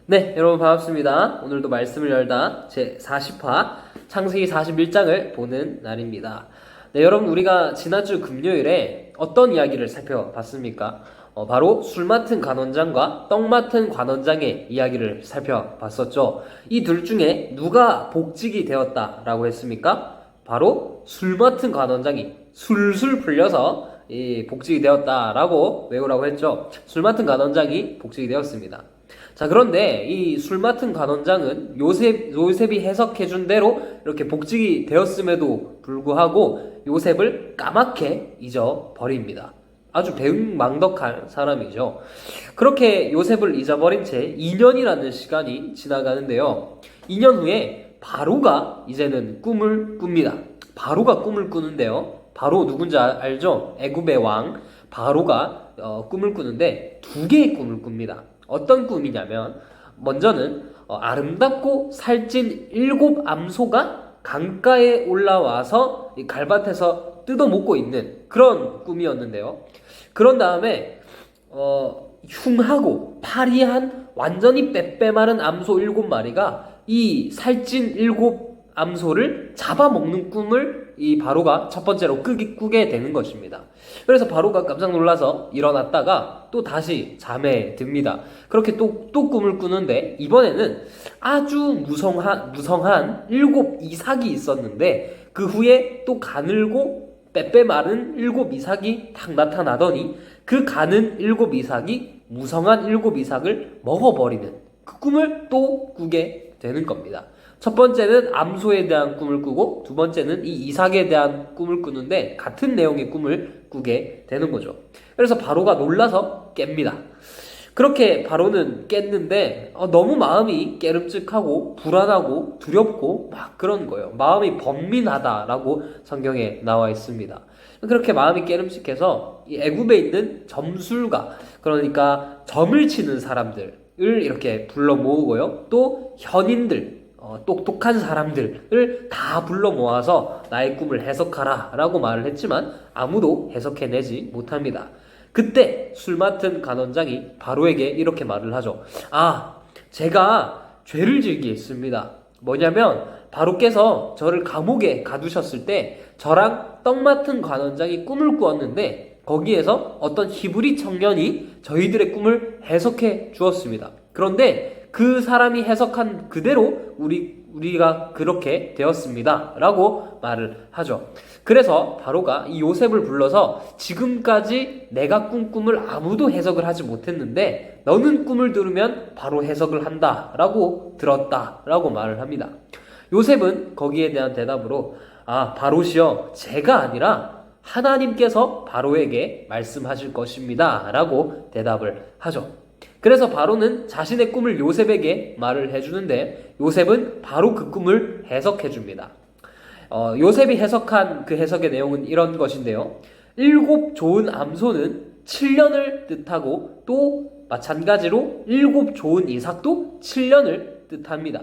네, 여러분 반갑습니다. 오늘도 말씀을 열다 제 40화 창세기 41장을 보는 날입니다. 네, 여러분 우리가 지난주 금요일에 어떤 이야기를 살펴봤습니까? 바로 술 맡은 관원장과 떡 맡은 관원장의 이야기를 살펴봤었죠. 이 둘 중에 누가 복직이 되었다라고 했습니까? 바로 술 맡은 관원장이 술술 풀려서 복직이 되었다라고 외우라고 했죠. 술 맡은 관원장이 복직이 되었습니다. 자, 그런데 이 술 맡은 관원장은 요셉이 해석해준 대로 이렇게 복직이 되었음에도 불구하고 요셉을 까맣게 잊어버립니다. 아주 배은망덕한 사람이죠. 그렇게 요셉을 잊어버린 채 2년이라는 시간이 지나가는데요. 2년 후에 바로가 이제는 꿈을 꿉니다. 바로가 꿈을 꾸는데요. 바로 누군지 알죠? 애굽의 왕 바로가 꿈을 꾸는데 두 개의 꿈을 꿉니다. 어떤 꿈이냐면 먼저는 아름답고 살찐 7 암소가 강가에 올라와서 이 갈밭에서 뜯어먹고 있는 그런 꿈이었는데요. 그런 다음에 흉하고 파리한 완전히 빼빼마른 암소 7마리가 이 살찐 7 암소를 잡아먹는 꿈을 이 바로가 첫 번째로 꾸게 되는 것입니다. 그래서 바로가 깜짝 놀라서 일어났다가 또 다시 잠에 듭니다. 그렇게 또 꿈을 꾸는데 이번에는 아주 무성한 7 이삭이 있었는데 그 후에 또 가늘고 빼빼 마른 7 이삭이 탁 나타나더니 그 가는 7 이삭이 무성한 7 이삭을 먹어버리는 그 꿈을 또 꾸게 되는 겁니다. 첫 번째는 암소에 대한 꿈을 꾸고 두 번째는 이 이삭에 대한 꿈을 꾸는데 같은 내용의 꿈을 꾸게 되는 거죠. 그래서 바로가 놀라서 깹니다. 그렇게 바로는 깼는데 너무 마음이 깨름직하고 불안하고 두렵고 막 그런 거예요. 마음이 번민하다라고 성경에 나와 있습니다. 그렇게 마음이 깨름직해서 이 애굽에 있는 점술가, 그러니까 점을 치는 사람들을 이렇게 불러 모으고요. 또 현인들, 똑똑한 사람들을 다 불러 모아서 나의 꿈을 해석하라 라고 말을 했지만 아무도 해석해내지 못합니다. 그때 술 맡은 관원장이 바로에게 이렇게 말을 하죠. 제가 죄를 지기했습니다. 뭐냐면 바로께서 저를 감옥에 가두셨을 때 저랑 떡 맡은 관원장이 꿈을 꾸었는데 거기에서 어떤 히브리 청년이 저희들의 꿈을 해석해 주었습니다. 그런데 그 사람이 해석한 그대로 우리가 그렇게 되었습니다 라고 말을 하죠. 그래서 바로가 이 요셉을 불러서 지금까지 내가 꾼 꿈을 아무도 해석을 하지 못했는데 너는 꿈을 들으면 바로 해석을 한다 라고 들었다 라고 말을 합니다. 요셉은 거기에 대한 대답으로 바로시여, 제가 아니라 하나님께서 바로에게 말씀하실 것입니다 라고 대답을 하죠. 그래서 바로는 자신의 꿈을 요셉에게 말을 해주는데 요셉은 바로 그 꿈을 해석해 줍니다. 요셉이 해석한 그 해석의 내용은 이런 것인데요. 7 좋은 암소는 7년을 뜻하고 또 마찬가지로 7 좋은 이삭도 7년을 뜻합니다.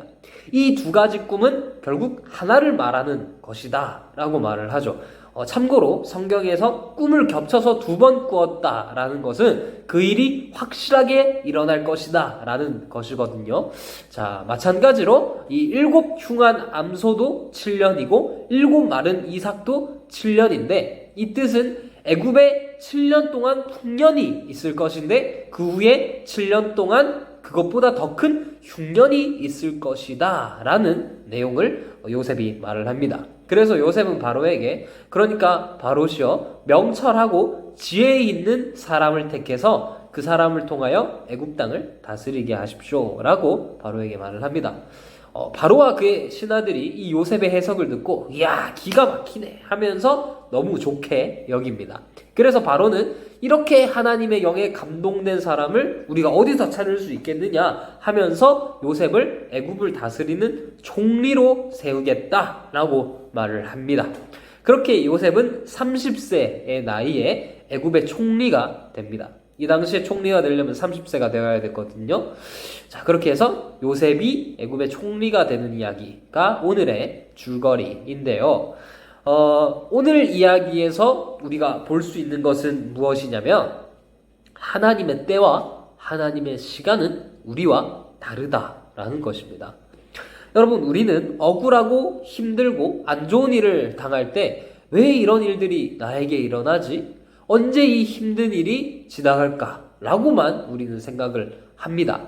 이 두 가지 꿈은 결국 하나를 말하는 것이다 라고 말을 하죠. 참고로 성경에서 꿈을 겹쳐서 2번 꾸었다라는 것은 그 일이 확실하게 일어날 것이다 라는 것이거든요. 자, 마찬가지로 이 7 흉한 암소도 7년이고 7 마른 이삭도 7년인데 이 뜻은 애굽에 7년 동안 풍년이 있을 것인데 그 후에 7년 동안 그것보다 더 큰 흉년이 있을 것이다 라는 내용을 요셉이 말을 합니다. 그래서 요셉은 바로에게, 그러니까 바로시여, 명철하고 지혜 있는 사람을 택해서 그 사람을 통하여 애굽 땅을 다스리게 하십시오 라고 바로에게 말을 합니다. 바로와 그의 신하들이 이 요셉의 해석을 듣고 이야, 기가 막히네 하면서 너무 좋게 여깁니다. 그래서 바로는 이렇게 하나님의 영에 감동된 사람을 우리가 어디서 찾을 수 있겠느냐 하면서 요셉을 애굽을 다스리는 총리로 세우겠다라고 말을 합니다. 그렇게 요셉은 30세의 나이에 애굽의 총리가 됩니다. 이 당시에 총리가 되려면 30세가 되어야 됐거든요. 자, 그렇게 해서 요셉이 애굽의 총리가 되는 이야기가 오늘의 줄거리인데요. 오늘 이야기에서 우리가 볼 수 있는 것은 무엇이냐면 하나님의 때와 하나님의 시간은 우리와 다르다라는 것입니다. 여러분, 우리는 억울하고 힘들고 안 좋은 일을 당할 때 왜 이런 일들이 나에게 일어나지? 언제 이 힘든 일이 지나갈까? 라고만 우리는 생각을 합니다.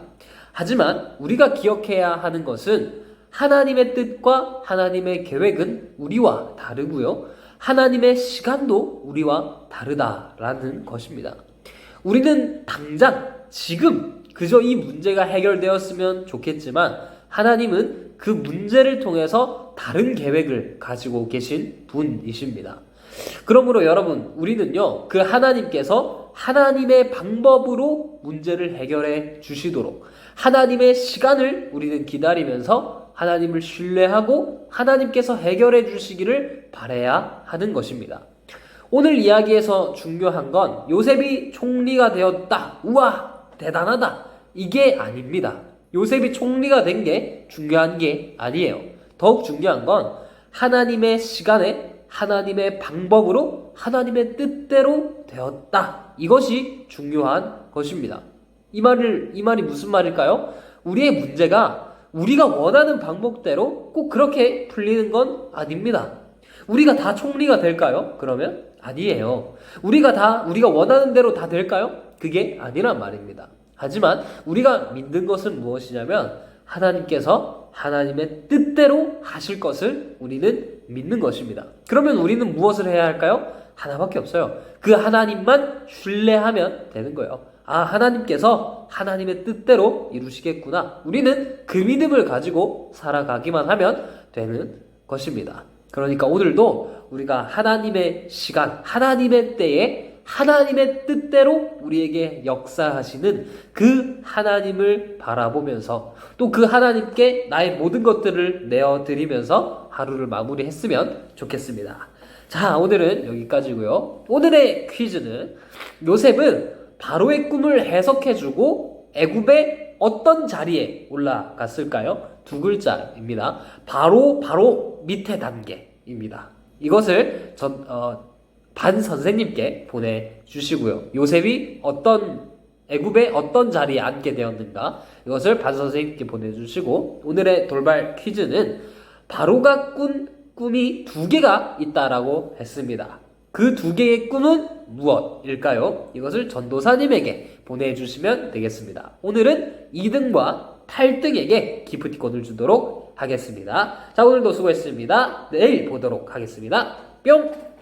하지만 우리가 기억해야 하는 것은 하나님의 뜻과 하나님의 계획은 우리와 다르고요. 하나님의 시간도 우리와 다르다라는 것입니다. 우리는 당장 지금 그저 이 문제가 해결되었으면 좋겠지만 하나님은 그 문제를 통해서 다른 계획을 가지고 계신 분이십니다. 그러므로 여러분, 우리는요, 그 하나님께서 하나님의 방법으로 문제를 해결해 주시도록 하나님의 시간을 우리는 기다리면서 하나님을 신뢰하고 하나님께서 해결해 주시기를 바라야 하는 것입니다. 오늘 이야기에서 중요한 건 요셉이 총리가 되었다. 우와, 대단하다. 이게 아닙니다. 요셉이 총리가 된 게 중요한 게 아니에요. 더욱 중요한 건 하나님의 시간에 하나님의 방법으로 하나님의 뜻대로 되었다. 이것이 중요한 것입니다. 이 말이 무슨 말일까요? 우리의 문제가 우리가 원하는 방법대로 꼭 그렇게 풀리는 건 아닙니다. 우리가 다 총리가 될까요? 그러면 아니에요. 우리가 원하는 대로 다 될까요? 그게 아니란 말입니다. 하지만 우리가 믿는 것은 무엇이냐면 하나님께서 하나님의 뜻대로 하실 것을 우리는 믿는 것입니다. 그러면 우리는 무엇을 해야 할까요? 하나밖에 없어요. 그 하나님만 신뢰하면 되는 거예요. 아, 하나님께서 하나님의 뜻대로 이루시겠구나. 우리는 그 믿음을 가지고 살아가기만 하면 되는 것입니다. 그러니까 오늘도 우리가 하나님의 시간, 하나님의 때에 하나님의 뜻대로 우리에게 역사하시는 그 하나님을 바라보면서 또 그 하나님께 나의 모든 것들을 내어드리면서 하루를 마무리했으면 좋겠습니다. 자, 오늘은 여기까지고요. 오늘의 퀴즈는 요셉은 바로의 꿈을 해석해주고 애굽의 어떤 자리에 올라갔을까요? 두 글자입니다. 바로 밑에 단계입니다. 이것을 반 선생님께 보내주시고요. 요셉이 애굽의 어떤 자리에 앉게 되었는가, 이것을 반 선생님께 보내주시고, 오늘의 돌발 퀴즈는 바로가 꾼 꿈이 두 개가 있다라고 했습니다. 그 두 개의 꿈은 무엇일까요? 이것을 전도사님에게 보내주시면 되겠습니다. 오늘은 2등과 8등에게 기프티콘을 주도록 하겠습니다. 자, 오늘도 수고했습니다. 내일 보도록 하겠습니다. 뿅!